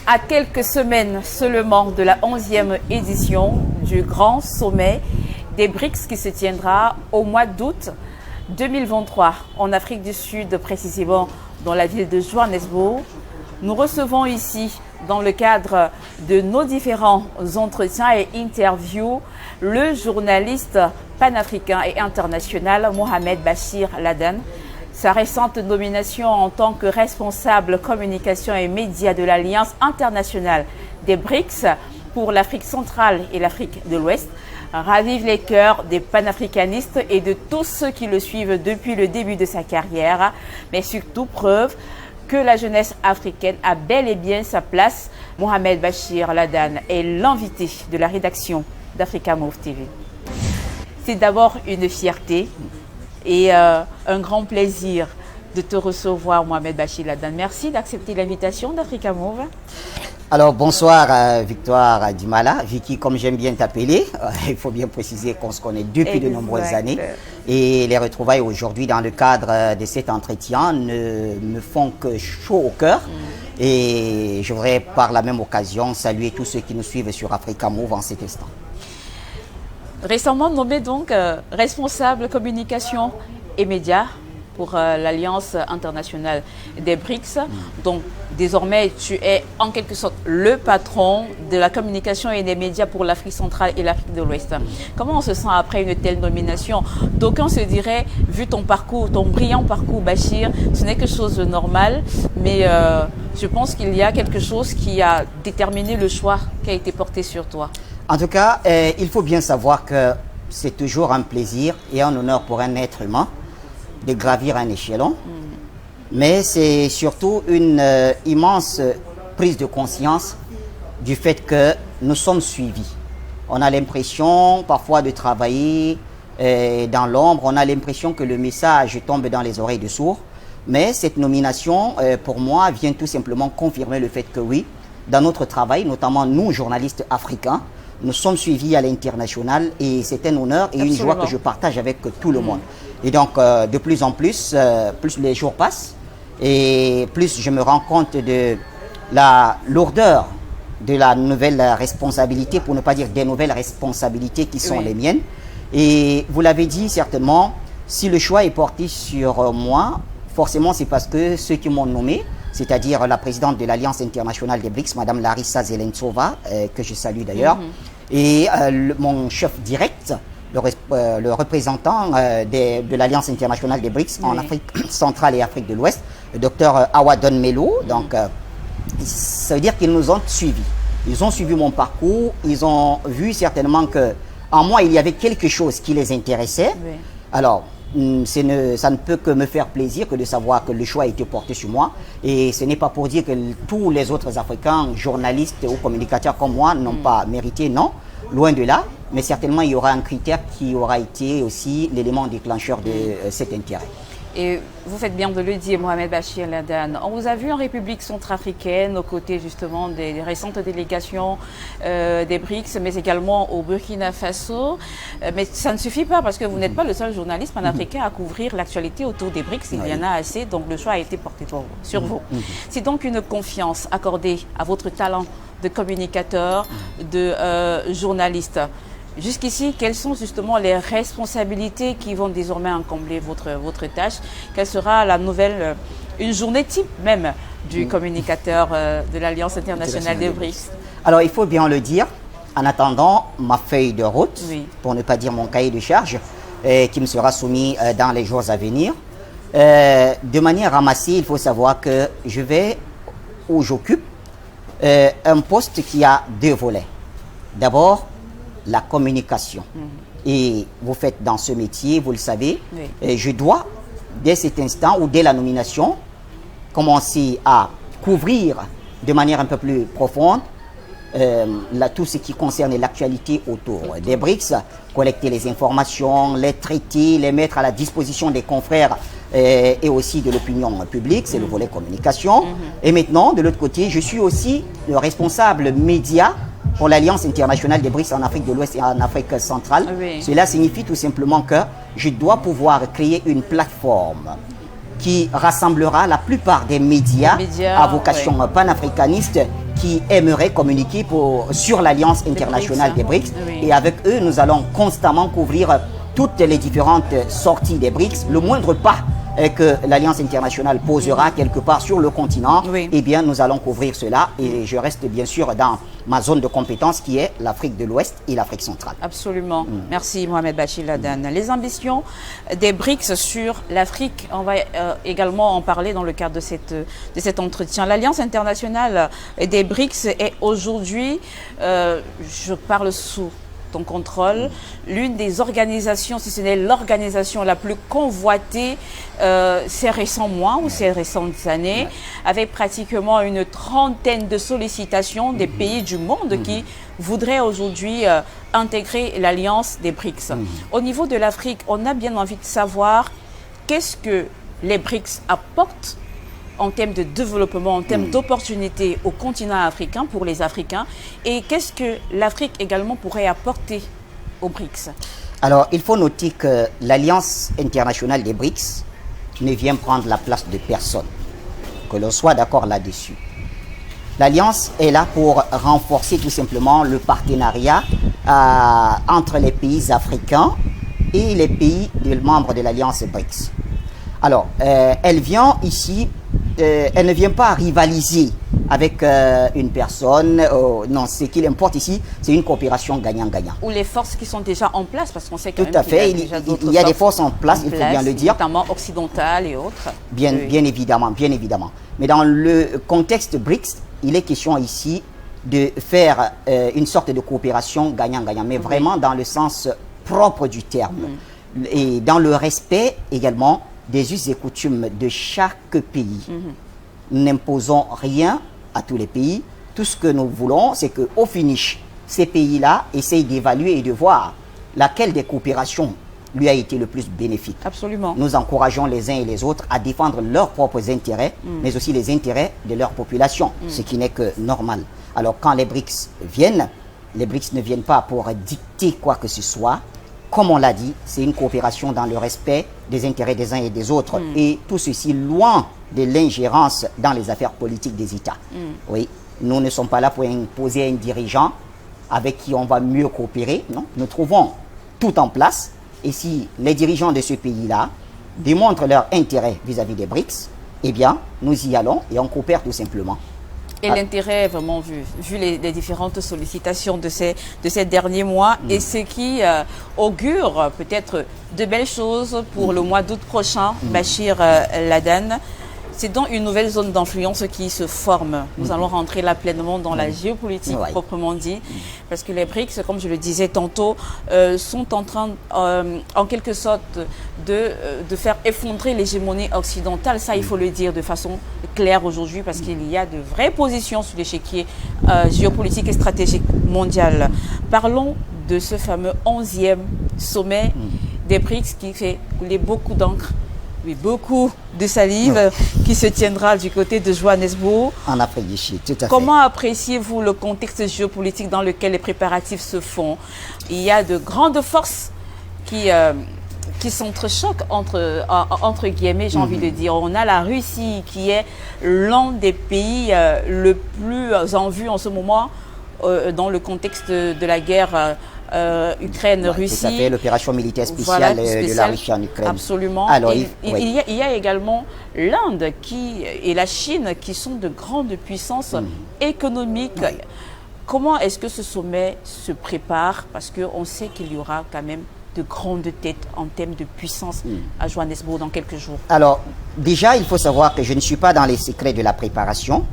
À quelques semaines seulement de la 11e édition du grand sommet des BRICS qui se tiendra au mois d'août 2023 en Afrique du Sud, précisément dans la ville de Johannesburg, nous recevons ici, dans le cadre de nos différents entretiens et interviews, le journaliste panafricain et international Mohamed Bachir Laden. Sa récente nomination en tant que responsable communication et médias de l'Alliance internationale des BRICS pour l'Afrique centrale et l'Afrique de l'Ouest ravive les cœurs des panafricanistes et de tous ceux qui le suivent depuis le début de sa carrière, mais surtout preuve que la jeunesse africaine a bel et bien sa place. Mohamed Bachir Laden est l'invité de la rédaction d'Africa Move TV. C'est d'abord une fierté et un grand plaisir de te recevoir, Mohamed Bachir Laden. Merci d'accepter l'invitation d'Africa Move. Alors bonsoir Victoire Dimala, Vicky comme j'aime bien t'appeler. Il faut bien préciser qu'on se connaît depuis de nombreuses années. Et les retrouvailles aujourd'hui dans le cadre de cet entretien ne me font que chaud au cœur. Et je voudrais par la même occasion saluer tous ceux qui nous suivent sur Africa Move en cet instant. Récemment nommé donc responsable communication et médias pour l'Alliance internationale des BRICS. Donc désormais tu es en quelque sorte le patron de la communication et des médias pour l'Afrique centrale et l'Afrique de l'Ouest. Comment on se sent après une telle nomination? D'aucuns se diraient, vu ton parcours, ton brillant parcours Bachir, ce n'est que chose de normal, mais je pense qu'il y a quelque chose qui a déterminé le choix qui a été porté sur toi. En tout cas, il faut bien savoir que c'est toujours un plaisir et un honneur pour un être humain de gravir un échelon. Mais c'est surtout une immense prise de conscience du fait que nous sommes suivis. On a l'impression parfois de travailler dans l'ombre, on a l'impression que le message tombe dans les oreilles de sourds. Mais cette nomination, pour moi, vient tout simplement confirmer le fait que oui, dans notre travail, notamment nous, journalistes africains, nous sommes suivis à l'international et c'est un honneur et une joie que je partage avec tout le monde. Et donc, de plus en plus, plus les jours passent et plus je me rends compte de la lourdeur de la nouvelle responsabilité, pour ne pas dire des nouvelles responsabilités qui sont les miennes. Et vous l'avez dit certainement, si le choix est porté sur moi, forcément c'est parce que ceux qui m'ont nommé, c'est-à-dire la présidente de l'Alliance internationale des BRICS, Madame Larissa Zelentsova, que je salue d'ailleurs, et mon chef direct, le représentant de l'Alliance internationale des BRICS en Afrique centrale et Afrique de l'Ouest, le docteur Awadon Melo. Donc, ça veut dire qu'ils nous ont suivis. Ils ont suivi mon parcours, ils ont vu certainement qu'en moi, il y avait quelque chose qui les intéressait. Alors, ça ne peut que me faire plaisir que de savoir que le choix a été porté sur moi. Et ce n'est pas pour dire que tous les autres Africains, journalistes ou communicateurs comme moi, n'ont pas mérité, non. Loin de là. Mais certainement, il y aura un critère qui aura été aussi l'élément déclencheur de cet intérêt. Et vous faites bien de le dire, Mohamed Bachir Laden. On vous a vu en République centrafricaine, aux côtés justement des récentes délégations des BRICS, mais également au Burkina Faso. Mais ça ne suffit pas parce que vous n'êtes pas le seul journaliste panafricain à couvrir l'actualité autour des BRICS. Il y en a assez, donc le choix a été porté sur vous. C'est donc une confiance accordée à votre talent de communicateur, de journaliste. Jusqu'ici, quelles sont justement les responsabilités qui vont désormais encombrer votre tâche? Quelle sera la nouvelle, une journée type même du communicateur de l'Alliance internationale des BRICS? Alors, il faut bien le dire, en attendant ma feuille de route, pour ne pas dire mon cahier de charge, qui me sera soumis dans les jours à venir. De manière ramassée, il faut savoir que je vais, où j'occupe, un poste qui a deux volets. D'abord, la communication. Et vous faites dans ce métier, vous le savez, je dois, dès cet instant ou dès la nomination, commencer à couvrir de manière un peu plus profonde tout ce qui concerne l'actualité autour des BRICS, collecter les informations, les traiter, les mettre à la disposition des confrères et aussi de l'opinion publique, c'est le volet communication. Et maintenant, de l'autre côté, je suis aussi le responsable média pour l'Alliance internationale des BRICS en Afrique de l'Ouest et en Afrique centrale. Cela signifie tout simplement que je dois pouvoir créer une plateforme qui rassemblera la plupart des médias à vocation panafricaniste qui aimeraient communiquer sur l'Alliance internationale des BRICS. Oui. Et avec eux, nous allons constamment couvrir toutes les différentes sorties des BRICS. Le moindre pas que l'Alliance internationale posera quelque part sur le continent, Oui. eh bien, nous allons couvrir cela. Et je reste bien sûr dans ma zone de compétence qui est l'Afrique de l'Ouest et l'Afrique centrale. Absolument. Merci Mohamed Bachir Laden. Les ambitions des BRICS sur l'Afrique, on va également en parler dans le cadre de cet entretien. L'Alliance internationale des BRICS est aujourd'hui, je parle sous ton contrôle, l'une des organisations, si ce n'est l'organisation la plus convoitée ces récents mois ou ces récentes années, avec pratiquement une trentaine de sollicitations des pays du monde qui voudraient aujourd'hui intégrer l'Alliance des BRICS. Au niveau de l'Afrique, on a bien envie de savoir qu'est-ce que les BRICS apportent en termes de développement, en termes d'opportunités au continent africain pour les Africains, et qu'est-ce que l'Afrique également pourrait apporter aux BRICS? Alors, il faut noter que l'Alliance internationale des BRICS ne vient prendre la place de personne, que l'on soit d'accord là-dessus. L'Alliance est là pour renforcer tout simplement le partenariat entre les pays africains et les pays membres de l'Alliance BRICS. Alors, elle vient ici, elle ne vient pas rivaliser avec une personne. Non, ce qu'il importe ici, c'est une coopération gagnant-gagnant. Ou les forces qui sont déjà en place, parce qu'on sait que tout à fait, il y a des forces en place, il faut bien le dire. Notamment occidentales et autres. Bien évidemment, bien évidemment. Mais dans le contexte BRICS, il est question ici de faire une sorte de coopération gagnant-gagnant, mais vraiment dans le sens propre du terme. Et dans le respect également des us et coutumes de chaque pays. Nous n'imposons rien à tous les pays. Tout ce que nous voulons, c'est qu'au finish, ces pays-là essayent d'évaluer et de voir laquelle des coopérations lui a été le plus bénéfique. Absolument. Nous encourageons les uns et les autres à défendre leurs propres intérêts, mais aussi les intérêts de leur population, ce qui n'est que normal. Alors quand les BRICS viennent, les BRICS ne viennent pas pour dicter quoi que ce soit. Comme on l'a dit, c'est une coopération dans le respect des intérêts des uns et des autres. Et tout ceci loin de l'ingérence dans les affaires politiques des États. Oui, nous ne sommes pas là pour imposer un dirigeant avec qui on va mieux coopérer. Non, nous trouvons tout en place. Et si les dirigeants de ce pays-là démontrent leur intérêt vis-à-vis des BRICS, eh bien, nous y allons et on coopère tout simplement. Et l'intérêt est vraiment vu les différentes sollicitations de ces derniers mois et ce qui augure peut-être de belles choses pour le mois d'août prochain, Bachir Laden. C'est donc une nouvelle zone d'influence qui se forme. Nous allons rentrer là pleinement dans la géopolitique proprement dit, parce que les BRICS, comme je le disais tantôt, sont en train, en quelque sorte, de faire effondrer l'hégémonie occidentale. Ça, il faut le dire de façon claire aujourd'hui, parce qu'il y a de vraies positions sur l'échiquier géopolitique et stratégique mondial. Parlons de ce fameux 11e sommet des BRICS qui fait couler beaucoup d'encre, beaucoup de salive, qui se tiendra du côté de Johannesburg. En Afrique du Sud, tout à fait. Comment appréciez-vous le contexte géopolitique dans lequel les préparatifs se font? Il y a de grandes forces qui s'entrechoquent entre guillemets, j'ai envie de dire. On a la Russie qui est l'un des pays le plus en vue en ce moment dans le contexte de la guerre Ukraine-Russie. Tout à fait, l'opération militaire spéciale de la Russie en Ukraine. Absolument. Alors, il y a également l'Inde et la Chine qui sont de grandes puissances économiques. Comment est-ce que ce sommet se prépare? Parce qu'on sait qu'il y aura quand même de grandes têtes en termes de puissance à Johannesburg dans quelques jours. Alors, déjà, il faut savoir que je ne suis pas dans les secrets de la préparation,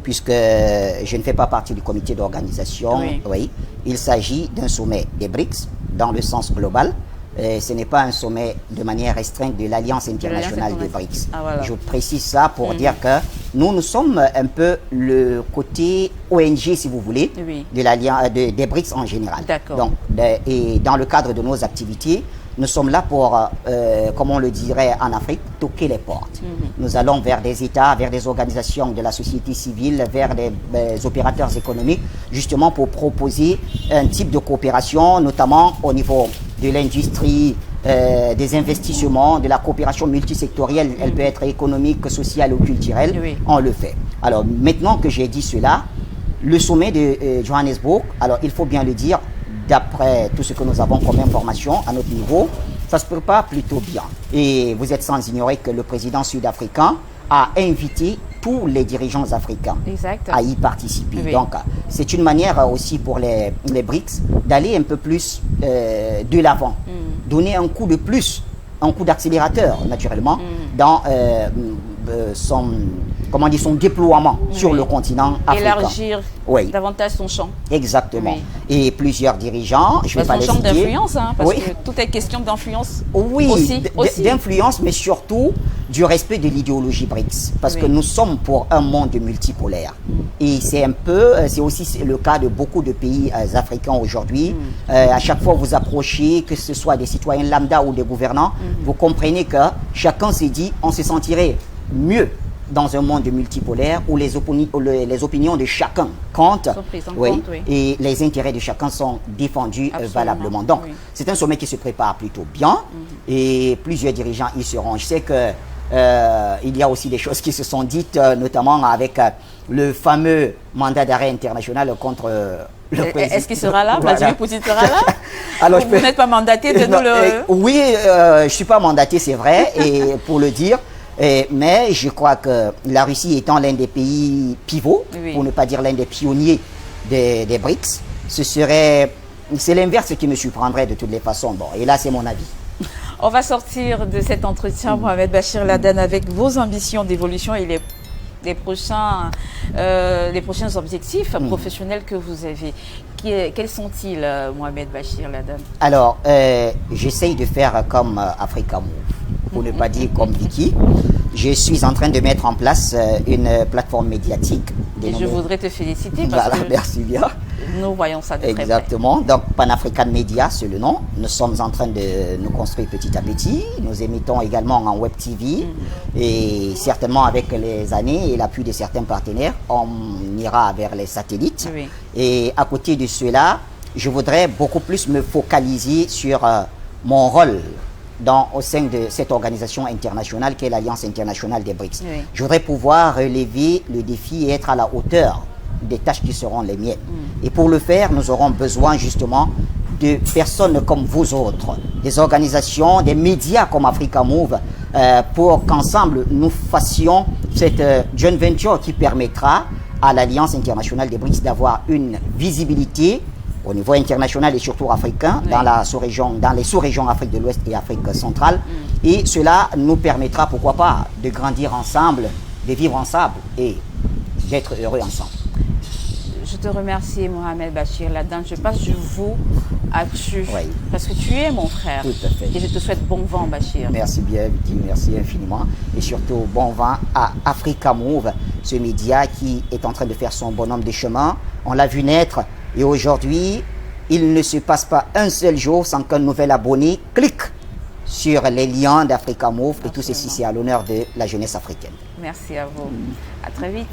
puisque je ne fais pas partie du comité d'organisation. Oui. Il s'agit d'un sommet des BRICS dans le sens global. Ce n'est pas un sommet de manière restreinte de l'Alliance internationale des BRICS. Voilà. Je précise ça pour dire que nous sommes un peu le côté ONG, si vous voulez, de des BRICS en général. Donc, et dans le cadre de nos activités, nous sommes là pour, comme on le dirait en Afrique, toquer les portes. Nous allons vers des États, vers des organisations de la société civile, vers des opérateurs économiques, justement pour proposer un type de coopération, notamment au niveau de l'industrie, des investissements, de la coopération multisectorielle. Elle peut être économique, sociale ou culturelle. On le fait. Alors, maintenant que j'ai dit cela, le sommet de Johannesburg, alors il faut bien le dire, d'après tout ce que nous avons comme information à notre niveau, ça se prépare plutôt bien. Et vous êtes sans ignorer que le président sud-africain a invité tous les dirigeants africains à y participer. Oui. Donc, c'est une manière aussi pour les BRICS d'aller un peu plus de l'avant, donner un coup de plus, un coup d'accélérateur, naturellement, dans son déploiement sur le continent africain. Élargir davantage son champ. Exactement. Oui. Et plusieurs dirigeants, je vais pas les citer. Son champ d'influence, hein, parce que tout est question d'influence. Oui, aussi. D'influence, mais surtout du respect de l'idéologie BRICS. Parce que nous sommes pour un monde multipolaire. Et c'est aussi le cas de beaucoup de pays africains aujourd'hui. À chaque fois que vous approchez, que ce soit des citoyens lambda ou des gouvernants, vous comprenez que chacun s'est dit, on se sentirait mieux dans un monde multipolaire où les opinions de chacun comptent, et les intérêts de chacun sont défendus valablement. Donc, c'est un sommet qui se prépare plutôt bien et plusieurs dirigeants y seront. Je sais que il y a aussi des choses qui se sont dites, notamment avec le fameux mandat d'arrêt international contre le président. Est-ce qu'il sera là? Vladimir Poutine sera là? Alors, vous n'êtes pas mandaté de nous le... Oui, je ne suis pas mandaté, c'est vrai, et pour le dire. Mais je crois que la Russie étant l'un des pays pivots, pour ne pas dire l'un des pionniers des BRICS, c'est l'inverse qui me surprendrait de toutes les façons. Bon, et là, c'est mon avis. On va sortir de cet entretien, Mohamed Bachir Ladane, avec vos ambitions d'évolution et les prochains objectifs professionnels que vous avez. Quels sont-ils, Mohamed Bachir Ladane? Alors, j'essaye de faire comme Africa Move, pour ne pas dire comme Vicky. Je suis en train de mettre en place une plateforme médiatique. Et je voudrais te féliciter parce que merci bien. Nous voyons ça de très près. Exactement. Donc, Pan-African Media, c'est le nom. Nous sommes en train de nous construire petit à petit. Nous émettons également en Web TV. Et certainement, avec les années et l'appui de certains partenaires, on ira vers les satellites. Oui. Et à côté de cela, je voudrais beaucoup plus me focaliser sur mon rôle au sein de cette organisation internationale qui est l'Alliance internationale des BRICS. Oui. Je voudrais pouvoir relever le défi et être à la hauteur des tâches qui seront les miennes. Et pour le faire, nous aurons besoin justement de personnes comme vous autres, des organisations, des médias comme Africa Move, pour qu'ensemble nous fassions cette joint venture qui permettra à l'Alliance internationale des BRICS d'avoir une visibilité au niveau international et surtout africain, dans les sous-régions Afrique de l'Ouest et Afrique centrale. Et cela nous permettra, pourquoi pas, de grandir ensemble, de vivre ensemble et d'être heureux ensemble. Je te remercie, Mohamed Bachir Ladane. Je passe du vous à tu, parce que tu es mon frère. Tout à fait. Et je te souhaite bon vent, Bachir. Merci bien, Vicky, merci infiniment. Et surtout, bon vent à Africa Move, ce média qui est en train de faire son bonhomme de chemin. On l'a vu naître. Et aujourd'hui, il ne se passe pas un seul jour sans qu'un nouvel abonné clique sur les liens d'Africa Move. Et tout ceci, c'est à l'honneur de la jeunesse africaine. Merci à vous. À très vite.